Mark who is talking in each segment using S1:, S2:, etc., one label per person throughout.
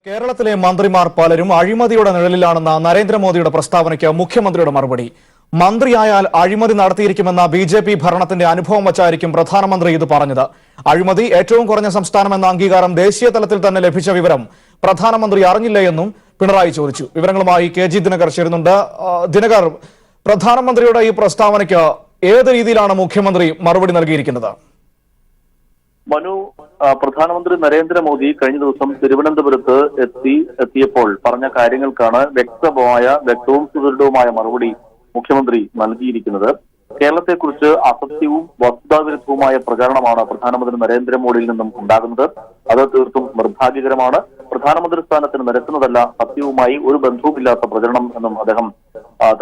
S1: കേരളത്തിലെ മന്ത്രിമാർ പലരും അഴിമതിയുടെ നിഴലിലാണെന്ന നരേന്ദ്രമോദിയുടെ പ്രസ്താവനയ്ക്ക് മുഖ്യമന്ത്രിയുടെ മറുപടി. മന്ത്രിയായാൽ അഴിമതി നടത്തിയിരിക്കുമെന്ന ബിജെപി ഭരണത്തിന്റെ അനുഭവം വച്ചായിരിക്കും പ്രധാനമന്ത്രി ഇത് പറഞ്ഞത്. അഴിമതി ഏറ്റവും കുറഞ്ഞ സംസ്ഥാനമെന്ന അംഗീകാരം ദേശീയ തലത്തിൽ തന്നെ ലഭിച്ച വിവരം പ്രധാനമന്ത്രി അറിഞ്ഞില്ലേ എന്നും പിണറായി ചോദിച്ചു. വിവരങ്ങളുമായി കെ ജി ദിനകർ ചേരുന്നുണ്ട്. ദിനകർ, പ്രധാനമന്ത്രിയുടെ ഈ പ്രസ്താവനയ്ക്ക് ഏത് രീതിയിലാണ് മുഖ്യമന്ത്രി മറുപടി നൽകിയിരിക്കുന്നത്?
S2: മനു, പ്രധാനമന്ത്രി നരേന്ദ്രമോദി കഴിഞ്ഞ ദിവസം തിരുവനന്തപുരത്ത് എത്തിയപ്പോൾ പറഞ്ഞ കാര്യങ്ങൾക്കാണ് വ്യക്തവും സുദൃഢവുമായ മറുപടി മുഖ്യമന്ത്രി നൽകിയിരിക്കുന്നത്. കേരളത്തെക്കുറിച്ച് അസത്യവും വസ്തുതാവിരുദ്ധവുമായ പ്രചാരണമാണ് പ്രധാനമന്ത്രി നരേന്ദ്രമോദിയിൽ നിന്നും ഉണ്ടാകുന്നത്. അത് തീർത്തും നിർഭാഗ്യകരമാണ്. പ്രധാനമന്ത്രി സ്ഥാനത്തിന് നിരക്കുന്നതല്ല സത്യവുമായി ഒരു ബന്ധവുമില്ലാത്ത പ്രചരണം എന്നും അദ്ദേഹം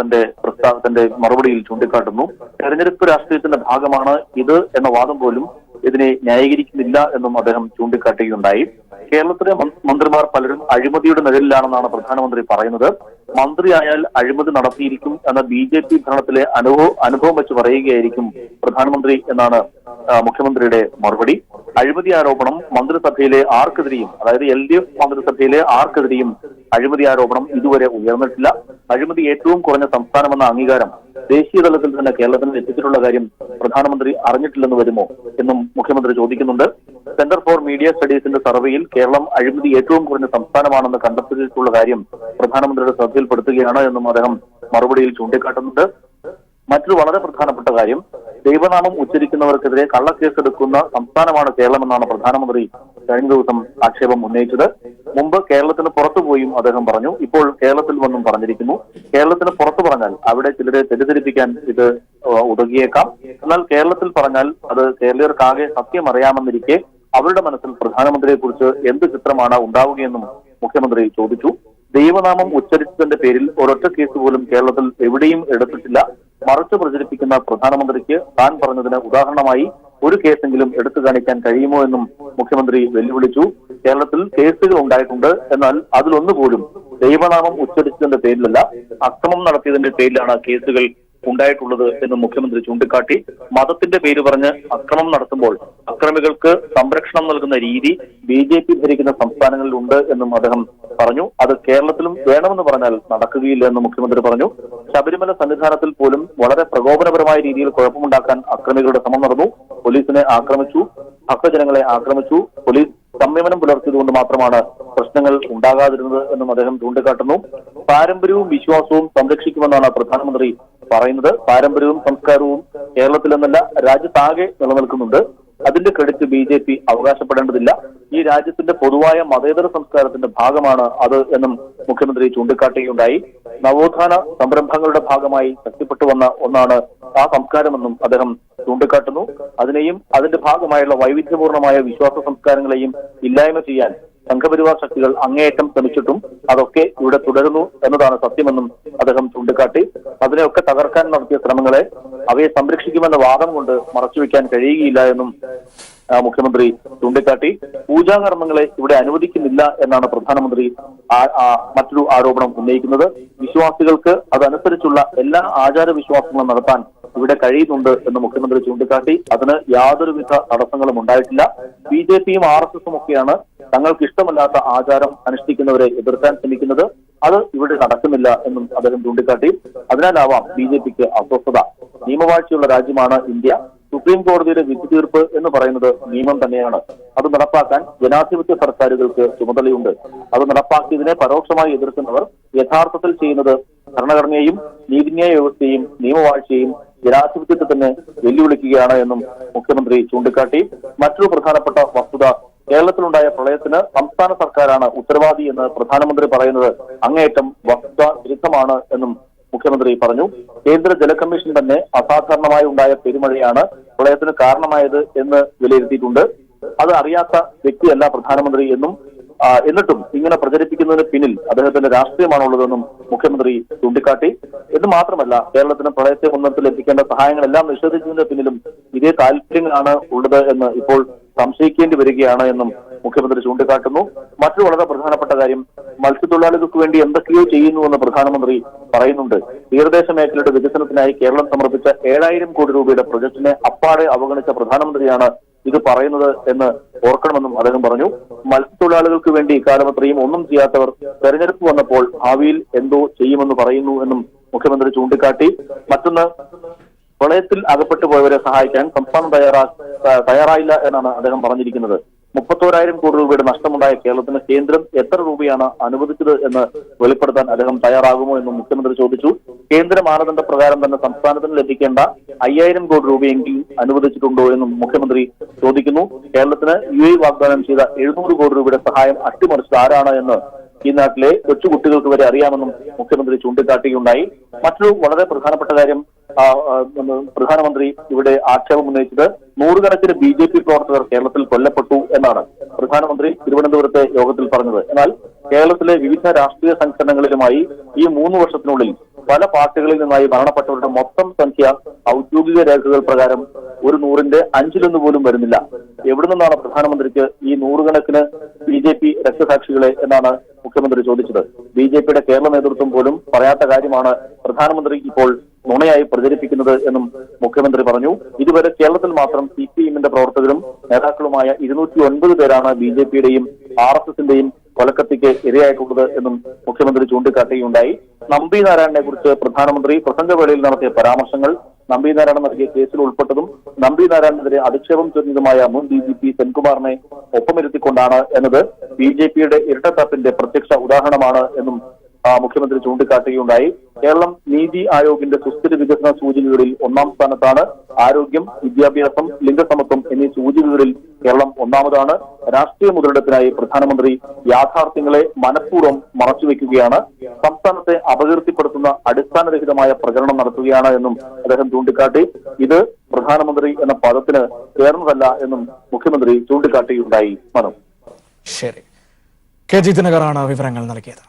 S2: തന്റെ മറുപടിയിൽ ചൂണ്ടിക്കാട്ടുന്നു. തെരഞ്ഞെടുപ്പ് രാഷ്ട്രീയത്തിന്റെ ഭാഗമാണ് ഇത് എന്ന വാദം പോലും ഇതിനെ ന്യായീകരിക്കുന്നില്ല എന്നും അദ്ദേഹം ചൂണ്ടിക്കാട്ടുകയുണ്ടായി. കേരളത്തിലെ മന്ത്രിമാർ പലരും അഴിമതിയുടെ നിഴലിലാണെന്നാണ് പ്രധാനമന്ത്രി പറയുന്നത്. മന്ത്രിയായാൽ അഴിമതി നടത്തിയിരിക്കും എന്ന ബിജെപി ഭരണത്തിലെ അനുഭവം വെച്ച് പറയുകയായിരിക്കും പ്രധാനമന്ത്രി എന്നാണ് മുഖ്യമന്ത്രിയുടെ മറുപടി. അഴിമതി ആരോപണം മന്ത്രിസഭയിലെ ആർക്കെതിരെയും, അതായത് LDF മന്ത്രിസഭയിലെ ആർക്കെതിരെയും അഴിമതി ആരോപണം ഇതുവരെ ഉയർന്നിട്ടില്ല. അഴിമതി ഏറ്റവും കുറഞ്ഞ സംസ്ഥാനമെന്ന അംഗീകാരം ദേശീയ തലത്തിൽ തന്നെ കേരളത്തിന് എത്തിച്ചിട്ടുള്ള കാര്യം പ്രധാനമന്ത്രി അറിഞ്ഞിട്ടില്ലെന്ന് വരുമോ എന്നും മുഖ്യമന്ത്രി ചോദിക്കുന്നുണ്ട്. സെന്റർ ഫോർ മീഡിയ സ്റ്റഡീസിന്റെ സർവേയിൽ കേരളം അഴിമതി ഏറ്റവും കുറഞ്ഞ സംസ്ഥാനമാണെന്ന് കണ്ടെത്തിയിട്ടുള്ള കാര്യം പ്രധാനമന്ത്രിയുടെ ശ്രദ്ധയിൽപ്പെടുത്തുകയാണ് എന്നും അദ്ദേഹം മറുപടിയിൽ ചൂണ്ടിക്കാട്ടുന്നുണ്ട്. മറ്റൊരു വളരെ പ്രധാനപ്പെട്ട കാര്യം, ദൈവനാമം ഉച്ചരിക്കുന്നവർക്കെതിരെ കള്ളക്കേസെടുക്കുന്ന സംസ്ഥാനമാണ് കേരളമെന്നാണ് പ്രധാനമന്ത്രി കഴിഞ്ഞ ദിവസം ആക്ഷേപം ഉന്നയിച്ചത്. മുമ്പ് കേരളത്തിന് പുറത്തുപോയും അദ്ദേഹം പറഞ്ഞു. ഇപ്പോൾ കേരളത്തിൽ വന്നും പറഞ്ഞിരിക്കുന്നു. കേരളത്തിന് പുറത്തു പറഞ്ഞാൽ അവിടെ ചിലരെ തെറ്റിദ്ധരിപ്പിക്കാൻ ഇത് ഉതകിയേക്കാം. എന്നാൽ കേരളത്തിൽ പറഞ്ഞാൽ അത് കേരളീയർക്കാകെ സത്യം അറിയാമെന്നിരിക്കെ അവരുടെ മനസ്സിൽ പ്രധാനമന്ത്രിയെ കുറിച്ച് എന്ത് ചിത്രമാണ് ഉണ്ടാവുകയെന്നും മുഖ്യമന്ത്രി ചോദിച്ചു. ദൈവനാമം ഉച്ചരിച്ചതിന്റെ പേരിൽ ഒരൊറ്റ കേസ് പോലും കേരളത്തിൽ എവിടെയും എടുത്തിട്ടില്ല. മറിച്ച് പ്രചരിപ്പിക്കുന്ന പ്രധാനമന്ത്രിക്ക് താൻ പറഞ്ഞതിന് ഉദാഹരണമായി ഒരു കേസെങ്കിലും എടുത്തു കാണിക്കാൻ കഴിയുമോ എന്നും മുഖ്യമന്ത്രി വെല്ലുവിളിച്ചു. കേരളത്തിൽ കേസുകൾ ഉണ്ടായിട്ടുണ്ട്, എന്നാൽ അതിലൊന്നുപോലും ദൈവനാമം ഉച്ചരിച്ചതിന്റെ പേരിലല്ല, അക്രമം നടത്തിയതിന്റെ പേരിലാണ് കേസുകൾ ഉണ്ടായിട്ടുള്ളത് എന്നും മുഖ്യമന്ത്രി ചൂണ്ടിക്കാട്ടി. മതത്തിന്റെ പേര് പറഞ്ഞ് അക്രമം നടത്തുമ്പോൾ അക്രമികൾക്ക് സംരക്ഷണം നൽകുന്ന രീതി BJP ഭരിക്കുന്ന സംസ്ഥാനങ്ങളിൽ ഉണ്ട് എന്നും അദ്ദേഹം പറഞ്ഞു. അത് കേരളത്തിലും വേണമെന്ന് പറഞ്ഞാൽ നടക്കുകയില്ല എന്നും മുഖ്യമന്ത്രി പറഞ്ഞു. ശബരിമല സന്നിധാനത്തിൽ പോലും വളരെ പ്രകോപനപരമായ രീതിയിൽ കുഴപ്പമുണ്ടാക്കാൻ അക്രമികളുടെ ശ്രമം നടന്നു. പോലീസിനെ ആക്രമിച്ചു, ഭക്തജനങ്ങളെ ആക്രമിച്ചു. പോലീസ് സംയമനം പുലർത്തിയതുകൊണ്ട് മാത്രമാണ് പ്രശ്നങ്ങൾ ഉണ്ടാകാതിരുന്നത് എന്നും അദ്ദേഹം ചൂണ്ടിക്കാട്ടുന്നു. പാരമ്പര്യവും വിശ്വാസവും സംരക്ഷിക്കുമെന്നാണ് പ്രധാനമന്ത്രി പറയുന്നത്. പാരമ്പര്യവും സംസ്കാരവും കേരളത്തിൽ എന്നല്ല രാജ്യത്താകെ നിലനിൽക്കുന്നുണ്ട്. അതിന്റെ ക്രെഡിറ്റ് BJP അവകാശപ്പെടേണ്ടതില്ല. ഈ രാജ്യത്തിന്റെ പൊതുവായ മതേതര സംസ്കാരത്തിന്റെ ഭാഗമാണ് അത് എന്നും മുഖ്യമന്ത്രി ചൂണ്ടിക്കാട്ടുകയുണ്ടായി. നവോത്ഥാന സംരംഭങ്ങളുടെ ഭാഗമായി ശക്തിപ്പെട്ടു വന്ന ഒന്നാണ് ആ സംസ്കാരമെന്നും അദ്ദേഹം ചൂണ്ടിക്കാട്ടുന്നു. അതിനെയും അതിന്റെ ഭാഗമായുള്ള വൈവിധ്യപൂർണമായ വിശ്വാസ സംസ്കാരങ്ങളെയും ഇല്ലായ്മ ചെയ്യാൻ സംഘപരിവാർ ശക്തികൾ അങ്ങേയറ്റം ശ്രമിച്ചിട്ടും അതൊക്കെ ഇവിടെ തുടരുന്നു എന്നതാണ് സത്യമെന്നും അദ്ദേഹം ചൂണ്ടിക്കാട്ടി. അതിനെയൊക്കെ തകർക്കാൻ നടത്തിയ ശ്രമങ്ങളെ അവയെ സംരക്ഷിക്കുമെന്ന വാദം കൊണ്ട് മറച്ചുവെക്കാൻ കഴിയുകയില്ല എന്നും മുഖ്യമന്ത്രി ചൂണ്ടിക്കാട്ടി. പൂജാകർമ്മങ്ങളെ ഇവിടെ അനുവദിക്കുന്നില്ല എന്നാണ് പ്രധാനമന്ത്രി മറ്റൊരു ആരോപണം ഉന്നയിക്കുന്നത്. വിശ്വാസികൾക്ക് അതനുസരിച്ചുള്ള എല്ലാ ആചാരവിശ്വാസങ്ങളും നടത്താൻ ഇവിടെ കഴിയുന്നുണ്ട് എന്ന് മുഖ്യമന്ത്രി ചൂണ്ടിക്കാട്ടി. അതിന് യാതൊരുവിധ തടസ്സങ്ങളും ഉണ്ടായിട്ടില്ല. BJPയും RSSും ഒക്കെയാണ് തങ്ങൾക്ക് ഇഷ്ടമല്ലാത്ത ആചാരം അനുഷ്ഠിക്കുന്നവരെ എതിർക്കാൻ ശ്രമിക്കുന്നത്. അത് ഇവിടെ നടക്കുന്നില്ല എന്നും അദ്ദേഹം ചൂണ്ടിക്കാട്ടി. അതിനാലാവാം BJPക്ക് അസ്വസ്ഥത. നിയമവാഴ്ചയുള്ള രാജ്യമാണ് ഇന്ത്യ. സുപ്രീം കോടതിയുടെ വിധി തീർപ്പ് എന്ന് പറയുന്നത് നിയമം തന്നെയാണ്. അത് നടപ്പാക്കാൻ ജനാധിപത്യ സർക്കാരുകൾക്ക് ചുമതലയുണ്ട്. അത് നടപ്പാക്കിയതിനെ പരോക്ഷമായി എതിർക്കുന്നവർ യഥാർത്ഥത്തിൽ ചെയ്യുന്നത് ഭരണഘടനയെയും നീതിന്യായ വ്യവസ്ഥയെയും നിയമവാഴ്ചയെയും ജനാധിപത്യത്തെ തന്നെ വെല്ലുവിളിക്കുകയാണ് എന്നും മുഖ്യമന്ത്രി ചൂണ്ടിക്കാട്ടി. മറ്റൊരു പ്രധാനപ്പെട്ട വസ്തുത, കേരളത്തിലുണ്ടായ പ്രളയത്തിന് സംസ്ഥാന സർക്കാരാണ് ഉത്തരവാദി എന്ന് പ്രധാനമന്ത്രി പറയുന്നത് അങ്ങേയറ്റം വസ്തുതാ വിരുദ്ധമാണ് എന്നും മുഖ്യമന്ത്രി പറഞ്ഞു. കേന്ദ്ര ജല കമ്മീഷൻ തന്നെ അസാധാരണമായി ഉണ്ടായ പെരുമഴയാണ് പ്രളയത്തിന് കാരണമായത് എന്ന് വിലയിരുത്തിയിട്ടുണ്ട്. അത് അറിയാത്ത വ്യക്തിയല്ല പ്രധാനമന്ത്രി എന്നും എന്നിട്ടും ഇങ്ങനെ പ്രചരിപ്പിക്കുന്നതിന് പിന്നിൽ അദ്ദേഹത്തിന്റെ രാഷ്ട്രീയമാണുള്ളതെന്നും മുഖ്യമന്ത്രി ചൂണ്ടിക്കാട്ടി. എന്ന് മാത്രമല്ല, കേരളത്തിന് പ്രളയത്തെ മുന്നോട്ട് ലഭിക്കേണ്ട സഹായങ്ങളെല്ലാം നിഷേധിച്ചതിന്റെ പിന്നിലും ഇതേ താല്പര്യങ്ങളാണ് ഉള്ളത് എന്ന് ഇപ്പോൾ സംശയിക്കേണ്ടി വരികയാണ് എന്നും മുഖ്യമന്ത്രി ചൂണ്ടിക്കാട്ടുന്നു. മറ്റൊരു വളരെ പ്രധാനപ്പെട്ട കാര്യം, മത്സ്യത്തൊഴിലാളികൾക്ക് വേണ്ടി എന്തൊക്കെയോ ചെയ്യുന്നുവെന്ന് പ്രധാനമന്ത്രി പറയുന്നുണ്ട്. തീരദേശ മേഖലയുടെ വികസനത്തിനായി കേരളം സമർപ്പിച്ച 7000 കോടി രൂപയുടെ പ്രൊജക്ടിനെ അപ്പാടെ അവഗണിച്ച പ്രധാനമന്ത്രിയാണ് ഇത് പറയുന്നത് എന്ന് ഓർക്കണമെന്നും അദ്ദേഹം പറഞ്ഞു. മത്സ്യത്തൊഴിലാളികൾക്ക് വേണ്ടി ഇക്കാലം അത്രയും ഒന്നും ചെയ്യാത്തവർ തെരഞ്ഞെടുപ്പ് വന്നപ്പോൾ ഭാവിയിൽ എന്തോ ചെയ്യുമെന്ന് പറയുന്നു എന്നും മുഖ്യമന്ത്രി ചൂണ്ടിക്കാട്ടി. മറ്റൊന്ന്, പ്രളയത്തിൽ അകപ്പെട്ടു പോയവരെ സഹായിക്കാൻ സംസ്ഥാനം തയ്യാറായില്ല എന്നാണ് അദ്ദേഹം പറഞ്ഞിരിക്കുന്നത്. 31,000 കോടി രൂപയുടെ നഷ്ടമുണ്ടായ കേരളത്തിന് കേന്ദ്രം എത്ര രൂപയാണ് അനുവദിച്ചത് എന്ന് വെളിപ്പെടുത്താൻ അദ്ദേഹം തയ്യാറാകുമോ എന്നും മുഖ്യമന്ത്രി ചോദിച്ചു. കേന്ദ്ര മാനദണ്ഡ പ്രകാരം തന്നെ സംസ്ഥാനത്തിന് ലഭിക്കേണ്ട 5,000 കോടി രൂപയെങ്കിലും അനുവദിച്ചിട്ടുണ്ടോ എന്നും മുഖ്യമന്ത്രി ചോദിക്കുന്നു. കേരളത്തിന് UAE വാഗ്ദാനം ചെയ്ത 700 കോടി രൂപയുടെ സഹായം അട്ടിമറിച്ചത് ആരാണ് എന്ന് ഈ നാട്ടിലെ കൊച്ചുകുട്ടികൾക്ക് വരെ അറിയാമെന്നും മുഖ്യമന്ത്രി ചൂണ്ടിക്കാട്ടുകയുണ്ടായി. മറ്റൊരു വളരെ പ്രധാനപ്പെട്ട കാര്യം, പ്രധാനമന്ത്രി ഇവിടെ ആക്ഷേപം ഉന്നയിച്ചത് നൂറുകണക്കിന് BJP പ്രവർത്തകർ കേരളത്തിൽ കൊല്ലപ്പെട്ടു എന്നാണ് പ്രധാനമന്ത്രി തിരുവനന്തപുരത്തെ യോഗത്തിൽ പറഞ്ഞത്. എന്നാൽ കേരളത്തിലെ വിവിധ രാഷ്ട്രീയ സംഘടനകളിലുമായി ഈ 3 വർഷത്തിനുള്ളിൽ പല പാർട്ടികളിൽ നിന്നായി മരണപ്പെട്ടവരുടെ മൊത്തം സംഖ്യ ഔദ്യോഗിക രേഖകൾ പ്രകാരം 100ന്റെ 5 പോലും വരുന്നില്ല. എവിടെ നിന്നാണ് പ്രധാനമന്ത്രിക്ക് ഈ നൂറുകണക്കിന് BJP രക്തസാക്ഷികളെ എന്നാണ് മുഖ്യമന്ത്രി ചോദിച്ചത്. BJPയുടെ കേരള നേതൃത്വം പോലും പറയാത്ത കാര്യമാണ് പ്രധാനമന്ത്രി ഇപ്പോൾ നുണയായി പ്രചരിപ്പിക്കുന്നത് എന്നും മുഖ്യമന്ത്രി പറഞ്ഞു. ഇതുവരെ കേരളത്തിൽ മാത്രം CPM-ന്റെ പ്രവർത്തകരും നേതാക്കളുമായ 209 പേരാണ് BJPയുടെയും RSSന്റെയും കൊലക്കത്തിക്ക് ഇരയായിട്ടുള്ളത് എന്നും മുഖ്യമന്ത്രി ചൂണ്ടിക്കാട്ടുകയുണ്ടായി. നമ്പി നാരായണനെ കുറിച്ച് പ്രധാനമന്ത്രി പ്രസംഗവേളയിൽ നടത്തിയ പരാമർശങ്ങൾ നമ്പി നാരായണൻ നൽകിയ കേസിൽ ഉൾപ്പെട്ടതും നമ്പി നാരായണനെതിരെ അധിക്ഷേപം ചൊരിഞ്ഞതുമായ മുൻ DGP സെൻകുമാറിനെ ഒപ്പമിരുത്തിക്കൊണ്ടാണ് എന്നത് BJPയുടെ ഇരട്ടത്താപ്പിന്റെ പ്രത്യക്ഷ ഉദാഹരണമാണ് എന്നും മുഖ്യമന്ത്രി ചൂണ്ടിക്കാട്ടുകയുണ്ടായി. കേരളം നീതി ആയോഗിന്റെ സുസ്ഥിര വികസന സൂചികകളിൽ 1ാം സ്ഥാനത്താണ്. ആരോഗ്യം, വിദ്യാഭ്യാസം, ലിംഗസമത്വം എന്നീ സൂചികകളിൽ കേരളം 1ാമതാണ്. രാഷ്ട്രീയ മുതലെടുപ്പിനായി പ്രധാനമന്ത്രി യാഥാർത്ഥ്യങ്ങളെ മനഃപൂർവ്വം മറച്ചുവെക്കുകയാണ്. സംസ്ഥാനത്തെ അപകീർത്തിപ്പെടുത്തുന്ന അടിസ്ഥാനരഹിതമായ പ്രചരണം നടത്തുകയാണ് എന്നും അദ്ദേഹം ചൂണ്ടിക്കാട്ടി. ഇത് പ്രധാനമന്ത്രി എന്ന പദത്തിന് ചേർന്നതല്ല എന്നും മുഖ്യമന്ത്രി ചൂണ്ടിക്കാട്ടുകയുണ്ടായി. മനു.
S1: ശരി, KG ദിനകറാണ് വിവരങ്ങൾ നൽകിയത്.